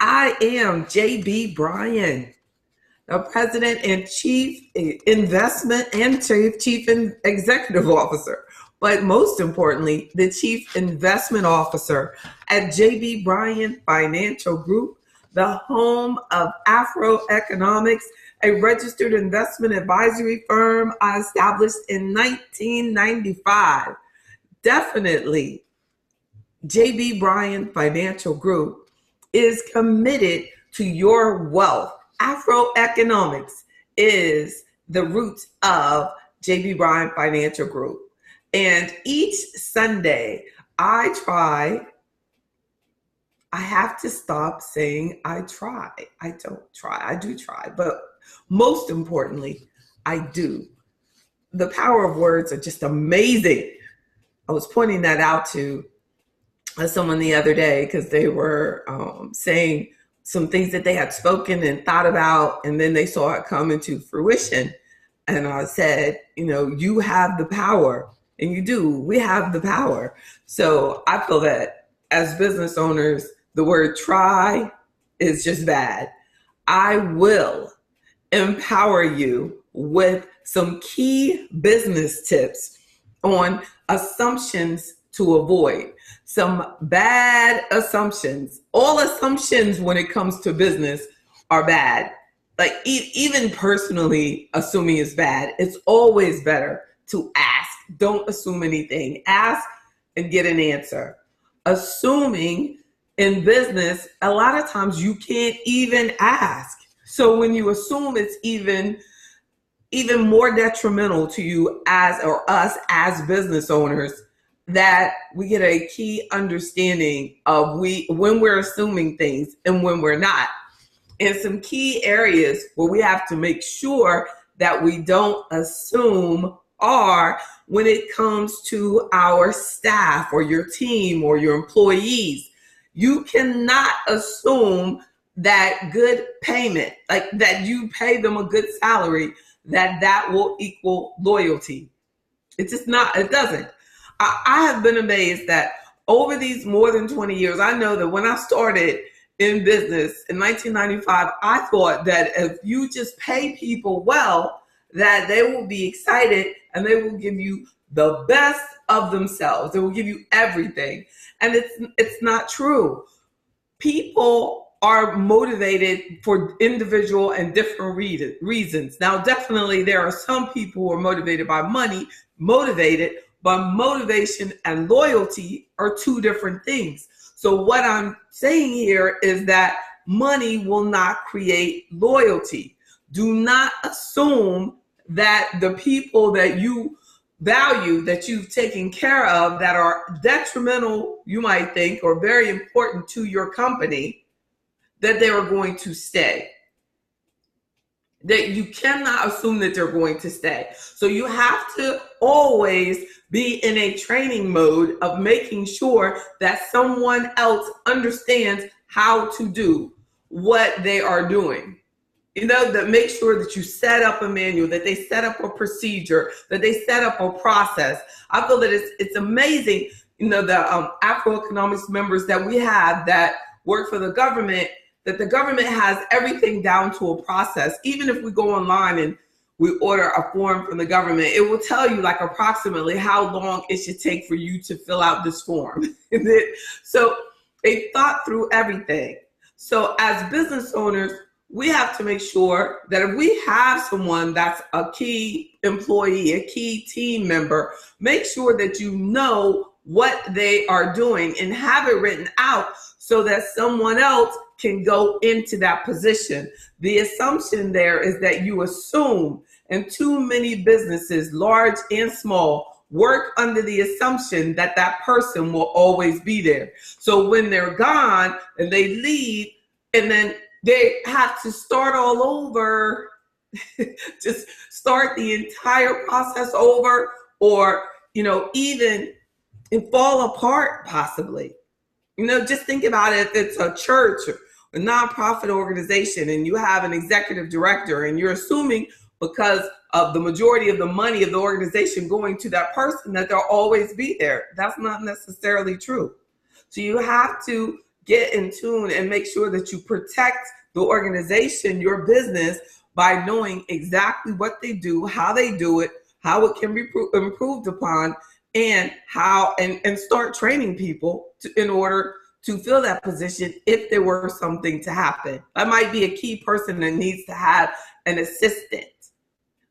I am JB Bryan, the President and Chief Investment and Chief Executive Officer, but most importantly, the Chief Investment Officer at JB Bryan Financial Group, the home of AfroEconomics, a registered investment advisory firm established in 1995. Definitely, JB Bryan Financial Group is committed to your wealth. AfroEconomics is the roots of JB Bryan Financial Group. And each Sunday, I have to stop saying I try. I don't try. I do try. But most importantly, I do. The power of words are just amazing. I was pointing that out to someone the other day because they were saying some things that they had spoken and thought about, and then they saw it come into fruition. And I said, you have the power, and you do. We have the power. So I feel that as business owners, the word try is just bad. I will empower you with some key business tips on assumptions to avoid. Some bad assumptions. All assumptions when it comes to business are bad. Like even personally, assuming is bad. It's always better to ask. Don't assume anything. Ask and get an answer. Assuming in business, a lot of times you can't even ask. So when you assume, it's even more detrimental to you or us as business owners, that we get a key understanding of when we're assuming things and when we're not. And some key areas where we have to make sure that we don't assume are when it comes to our staff or your team or your employees. You cannot assume that good payment, like that you pay them a good salary, that will equal loyalty. It's just not, it doesn't. I have been amazed that over these more than 20 years, I know that when I started in business in 1995, I thought that if you just pay people well, that they will be excited and they will give you the best of themselves. They will give you everything. And it's not true. People are motivated for individual and different reasons. Now, definitely there are some people who are motivated by money, but motivation and loyalty are two different things. So what I'm saying here is that money will not create loyalty. Do not assume that the people that you value, that you've taken care of, that are detrimental, you might think, or very important to your company, that they are going to stay. That you cannot assume that they're going to stay. So you have to always be in a training mode of making sure that someone else understands how to do what they are doing. That make sure that you set up a manual, that they set up a procedure, that they set up a process. I feel that it's amazing, the AfroEconomics members that we have that work for the government, that the government has everything down to a process. Even if we go online and we order a form from the government, it will tell you like approximately how long it should take for you to fill out this form. So they thought through everything. So as business owners, we have to make sure that if we have someone that's a key employee, a key team member, make sure that you know what they are doing and have it written out so that someone else can go into that position. The assumption there is that you assume, and too many businesses, large and small, work under the assumption that that person will always be there. So when they're gone and they leave, and then they have to start all over, just start the entire process over, or, even fall apart possibly. Just think about it. If it's a church or a nonprofit organization and you have an executive director and you're assuming because of the majority of the money of the organization going to that person that they'll always be there. That's not necessarily true. So you have to get in tune and make sure that you protect the organization, your business, by knowing exactly what they do, how they do it, how it can be improved upon, and how and start training people in order to fill that position if there were something to happen. That might be a key person that needs to have an assistant,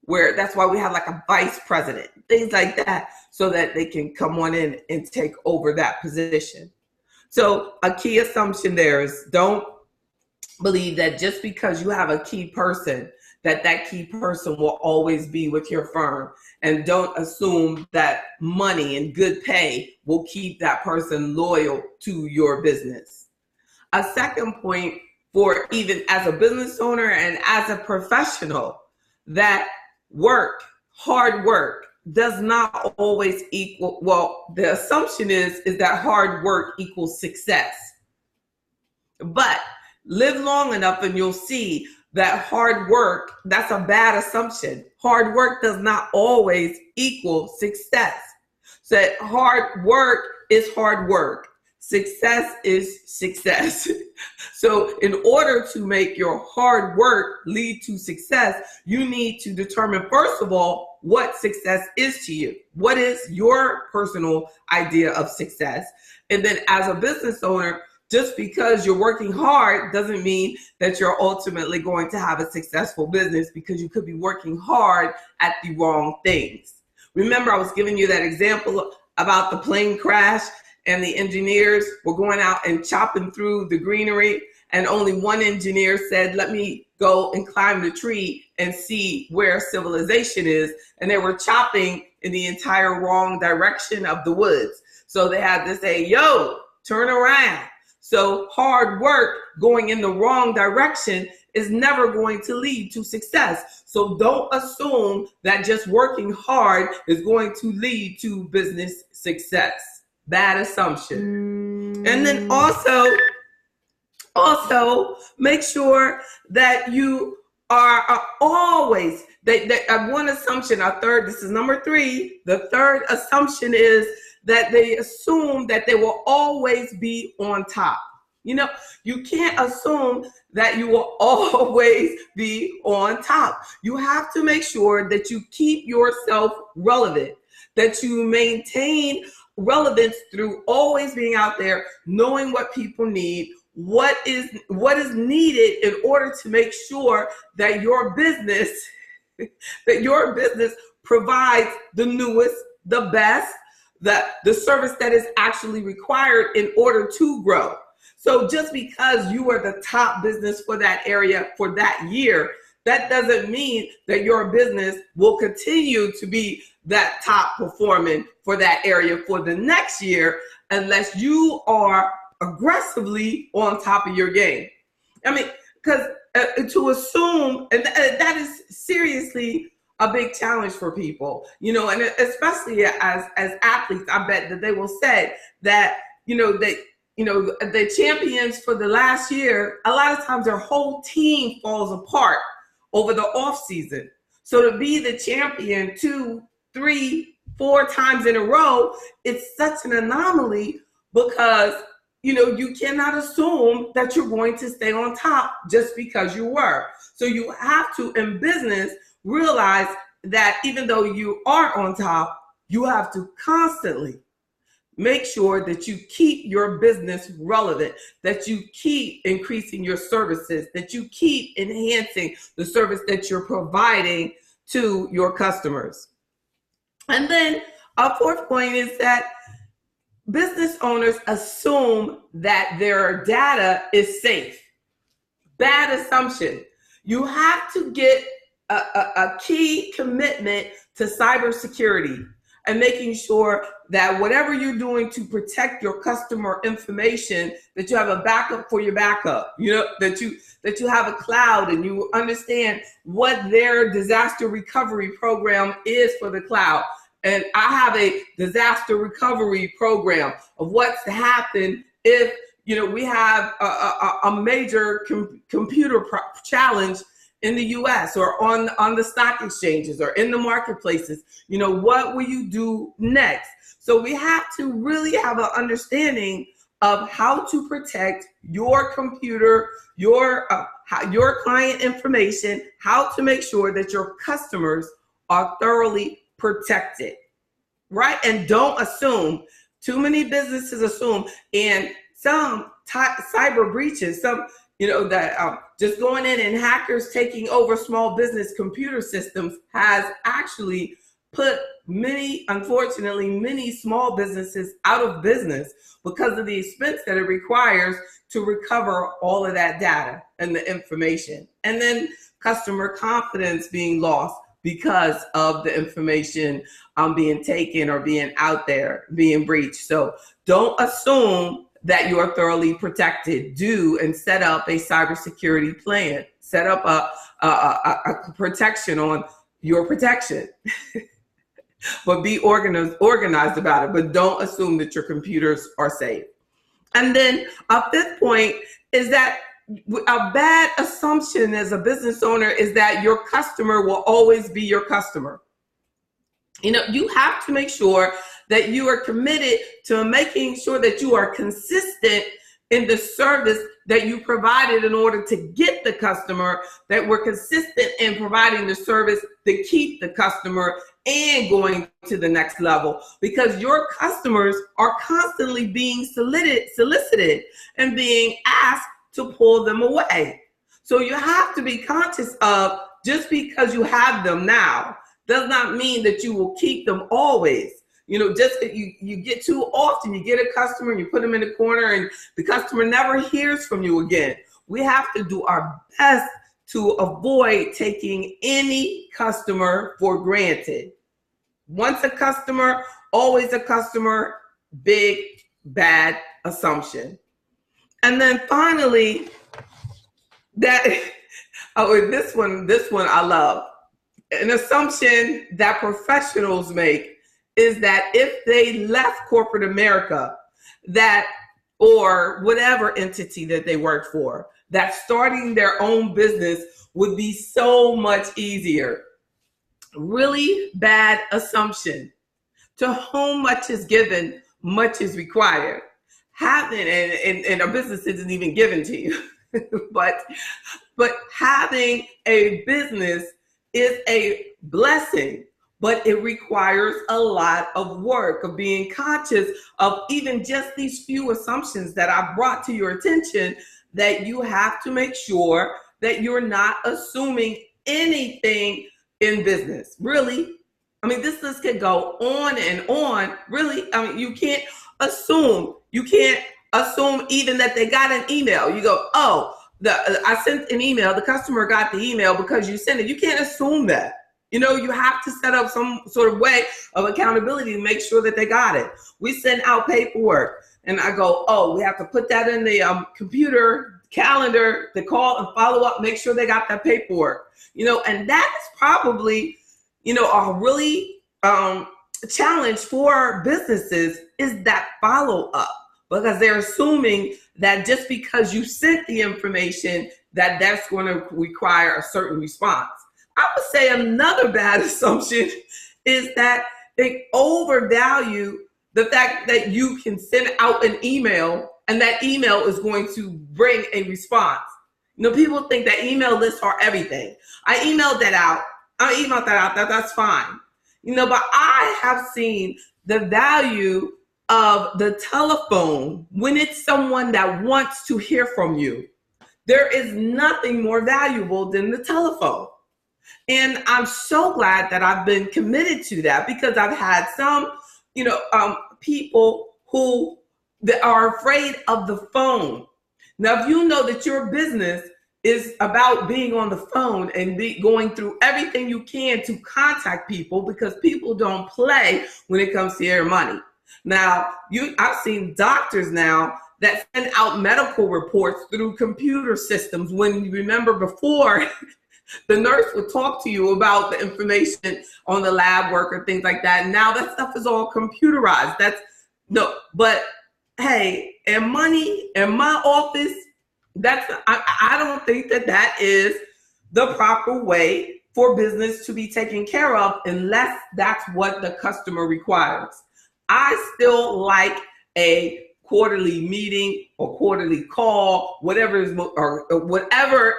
where that's why we have like a vice president, things like that, so that they can come on in and take over that position. So a key assumption there is don't believe that just because you have a key person, that key person will always be with your firm. And don't assume that money and good pay will keep that person loyal to your business. A second point, for even as a business owner and as a professional, that hard work does not always equal, well, the assumption is that hard work equals success. But live long enough and you'll see that hard work, that's a bad assumption. Hard work does not always equal success. So hard work is hard work. Success is success. So in order to make your hard work lead to success, you need to determine, first of all, what success is to you. What is your personal idea of success? And then as a business owner, just because you're working hard doesn't mean that you're ultimately going to have a successful business, because you could be working hard at the wrong things. Remember, I was giving you that example about the plane crash, and the engineers were going out and chopping through the greenery, and only one engineer said, let me go and climb the tree and see where civilization is. And they were chopping in the entire wrong direction of the woods. So they had to say, yo, turn around. So hard work going in the wrong direction is never going to lead to success. So don't assume that just working hard is going to lead to business success. Bad assumption. And then also make sure that you are always, that one assumption, this is number 3. The third assumption is that they assume that they will always be on top. You know, you can't assume that you will always be on top. You have to make sure that you keep yourself relevant, that you maintain relevance through always being out there, knowing what people need, what is needed in order to make sure that your business provides the newest, the best, the service that is actually required in order to grow. So just because you are the top business for that area for that year, that doesn't mean that your business will continue to be that top performing for that area for the next year, unless you are aggressively on top of your game. I mean, because to assume, and that is seriously a big challenge for people, you know, and especially as athletes, I bet that they will say that, the champions for the last year, a lot of times their whole team falls apart over the off season. So to be the champion 2, 3, 4 times in a row, it's such an anomaly, because you cannot assume that you're going to stay on top just because you were. So you have to, in business, realize that even though you are on top, you have to constantly make sure that you keep your business relevant, that you keep increasing your services, that you keep enhancing the service that you're providing to your customers. And then a fourth point is that business owners assume that their data is safe. Bad assumption. You have to get a key commitment to cybersecurity and making sure that whatever you're doing to protect your customer information, that you have a backup for your backup, that you have a cloud, and you understand what their disaster recovery program is for the cloud. And I have a disaster recovery program of what's to happen if we have a major computer challenge in the US or on the stock exchanges or in the marketplaces. What will you do next? So we have to really have an understanding of how to protect your computer, your client information, how to make sure that your customers are thoroughly protected, right? And don't assume. Too many businesses assume, and some cyber breaches, some, that just going in and hackers taking over small business computer systems has actually put unfortunately, many small businesses out of business because of the expense that it requires to recover all of that data and the information. And then customer confidence being lost because of the information being taken or being out there, being breached. So don't assume that you're thoroughly protected. Do and set up a cybersecurity plan. Set up a protection on your protection. But be organized about it. But don't assume that your computers are safe. And then a fifth point is that a bad assumption as a business owner is that your customer will always be your customer. You have to make sure that you are committed to making sure that you are consistent in the service that you provided in order to get the customer, that we're consistent in providing the service to keep the customer and going to the next level, because your customers are constantly being solicited and being asked to pull them away. So you have to be conscious of, just because you have them now does not mean that you will keep them always. Just that you get too often, you get a customer and you put them in the corner and the customer never hears from you again. We have to do our best to avoid taking any customer for granted. Once a customer, always a customer, big, bad assumption. And then finally, this one I love. An assumption that professionals make is that if they left corporate America, or whatever entity that they work for, that starting their own business would be so much easier. Really bad assumption. To whom much is given, much is required. And a business isn't even given to you, but having a business is a blessing. But it requires a lot of work, of being conscious of even just these few assumptions that I brought to your attention, that you have to make sure that you're not assuming anything in business. Really, this list could go on and on. Really, you can't assume. You can't assume even that they got an email. You go, oh, I sent an email. The customer got the email because you sent it. You can't assume that. You have to set up some sort of way of accountability to make sure that they got it. We send out paperwork and I go, oh, we have to put that in the computer calendar to call and follow up, make sure they got that paperwork. And that is probably, a really challenge for businesses, is that follow up, because they're assuming that just because you sent the information that's going to require a certain response. I would say another bad assumption is that they overvalue the fact that you can send out an email and that email is going to bring a response. People think that email lists are everything. I emailed that out. That's fine. But I have seen the value of the telephone when it's someone that wants to hear from you. There is nothing more valuable than the telephone. And I'm so glad that I've been committed to that, because I've had some, people who that are afraid of the phone. Now, if you know that your business is about being on the phone and going through everything you can to contact people, because people don't play when it comes to your money. Now, I've seen doctors now that send out medical reports through computer systems, when you remember before, the nurse would talk to you about the information on the lab work or things like that. Now that stuff is all computerized. But hey, and money in my office, I don't think that is the proper way for business to be taken care of, unless that's what the customer requires. I still like a quarterly meeting or quarterly call, whatever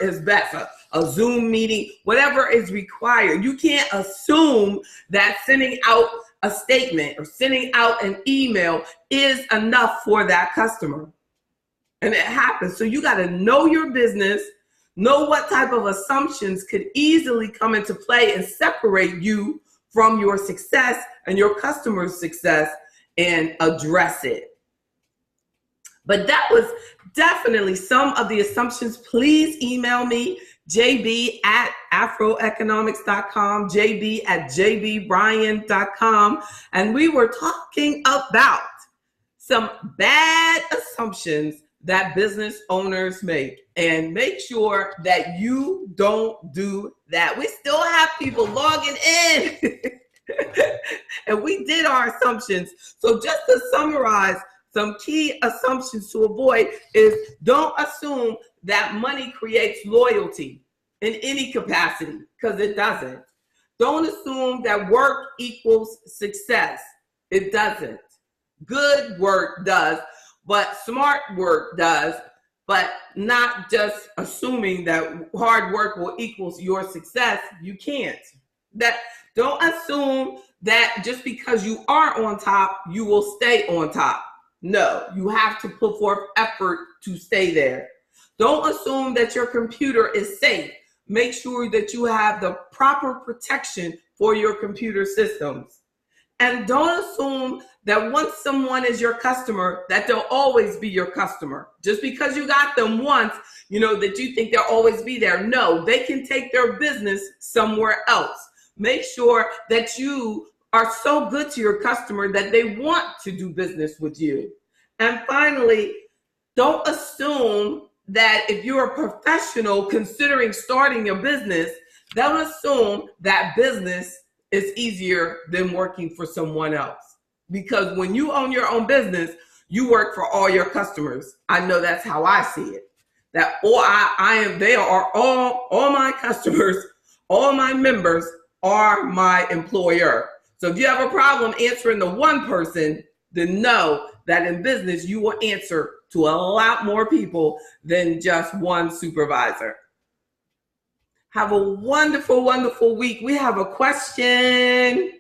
is best, a Zoom meeting, whatever is required. You can't assume that sending out a statement or sending out an email is enough for that customer. And it happens. So you got to know your business, know what type of assumptions could easily come into play and separate you from your success and your customer's success, and address it. But that was definitely some of the assumptions. Please email me, jb@afroeconomics.com, jb@jbbryan.com. And we were talking about some bad assumptions that business owners make, and make sure that you don't do that. We still have people logging in and we did our assumptions. So just to summarize, some key assumptions to avoid is don't assume that money creates loyalty in any capacity, because it doesn't. Don't assume that work equals success. It doesn't. Good work does, but smart work does, but not just assuming that hard work will equal your success. You can't. Don't assume that just because you are on top, you will stay on top. No, you have to put forth effort to stay there. Don't assume that your computer is safe. Make sure that you have the proper protection for your computer systems. And don't assume that once someone is your customer, that they'll always be your customer. Just because you got them once, that you think they'll always be there. No, they can take their business somewhere else. Make sure that you are so good to your customer that they want to do business with you. And finally, don't assume that if you're a professional considering starting a business, don't assume that business is easier than working for someone else. Because when you own your own business, you work for all your customers. I know that's how I see it. That they are all my customers, all my members are my employer. So if you have a problem answering to one person, then know that in business you will answer to a lot more people than just one supervisor. Have a wonderful, wonderful week. We have a question.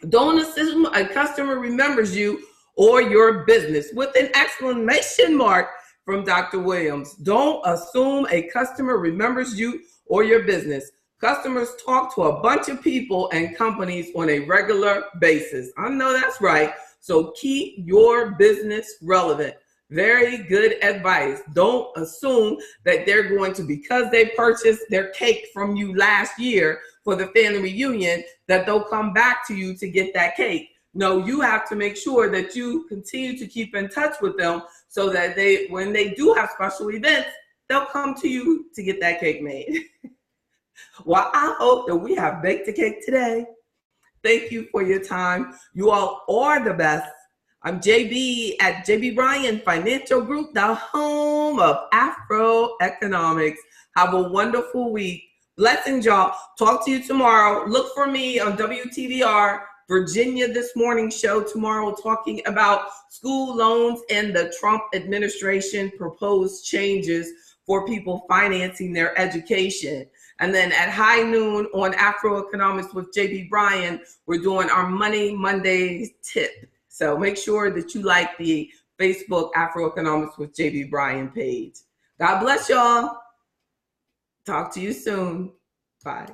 Don't assume a customer remembers you or your business, with an exclamation mark from Dr. Williams. Don't assume a customer remembers you or your business. Customers talk to a bunch of people and companies on a regular basis. I know that's right. So keep your business relevant. Very good advice. Don't assume that they're going to, because they purchased their cake from you last year for the family reunion, that they'll come back to you to get that cake. No, you have to make sure that you continue to keep in touch with them so that when they do have special events, they'll come to you to get that cake made. Well, I hope that we have baked a cake today. Thank you for your time. You all are the best. I'm JB at JB Bryan Financial Group, the home of AfroEconomics. Have a wonderful week. Blessings, y'all. Talk to you tomorrow. Look for me on WTVR, Virginia This Morning show tomorrow, talking about school loans and the Trump administration proposed changes for people financing their education. And then at high noon on AfroEconomics with JB Bryan, we're doing our Money Monday tip. So make sure that you like the Facebook AfroEconomics with JB Bryan page. God bless y'all. Talk to you soon. Bye.